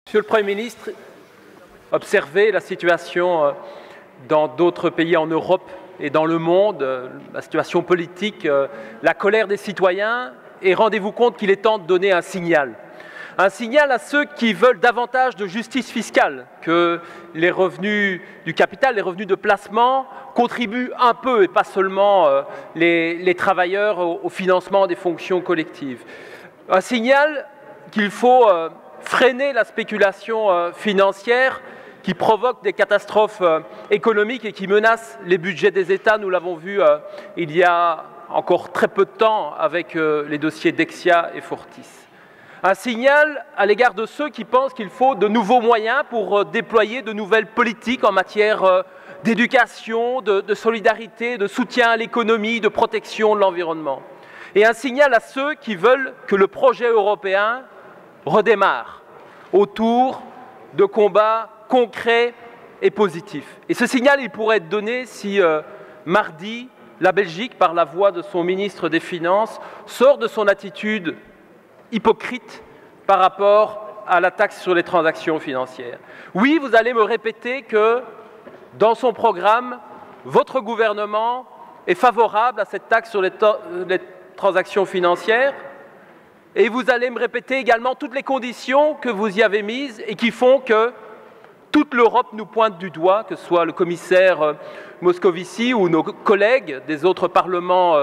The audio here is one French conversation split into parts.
Monsieur le Premier ministre, observez la situation dans d'autres pays en Europe et dans le monde, la situation politique, la colère des citoyens, et rendez-vous compte qu'il est temps de donner un signal. Un signal à ceux qui veulent davantage de justice fiscale, que les revenus du capital, les revenus de placement contribuent un peu, et pas seulement les travailleurs, au financement des fonctions collectives. Un signal qu'il faut freiner la spéculation financière qui provoque des catastrophes économiques et qui menace les budgets des États. Nous l'avons vu il y a encore très peu de temps avec les dossiers Dexia et Fortis. Un signal à l'égard de ceux qui pensent qu'il faut de nouveaux moyens pour déployer de nouvelles politiques en matière d'éducation, de solidarité, de soutien à l'économie, de protection de l'environnement. Et un signal à ceux qui veulent que le projet européen redémarre autour de combats concrets et positifs. Et ce signal, il pourrait être donné si mardi, la Belgique, par la voix de son ministre des Finances, sort de son attitude hypocrite par rapport à la taxe sur les transactions financières. Oui, vous allez me répéter que dans son programme, votre gouvernement est favorable à cette taxe sur les transactions financières, et vous allez me répéter également toutes les conditions que vous y avez mises et qui font que toute l'Europe nous pointe du doigt, que ce soit le commissaire Moscovici ou nos collègues des autres parlements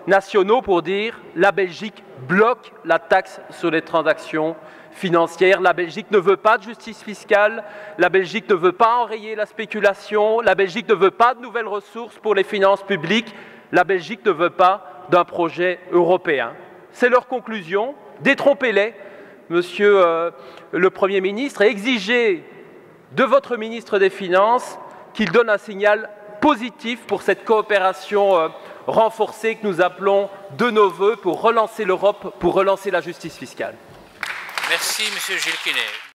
nationaux, pour dire « la Belgique bloque la taxe sur les transactions financières, la Belgique ne veut pas de justice fiscale, la Belgique ne veut pas enrayer la spéculation, la Belgique ne veut pas de nouvelles ressources pour les finances publiques, la Belgique ne veut pas d'un projet européen ». C'est leur conclusion. Détrompez-les, Monsieur le Premier ministre, et exigez de votre ministre des Finances qu'il donne un signal positif pour cette coopération renforcée que nous appelons de nos vœux pour relancer l'Europe, pour relancer la justice fiscale. Merci, Monsieur Gilles Quinet.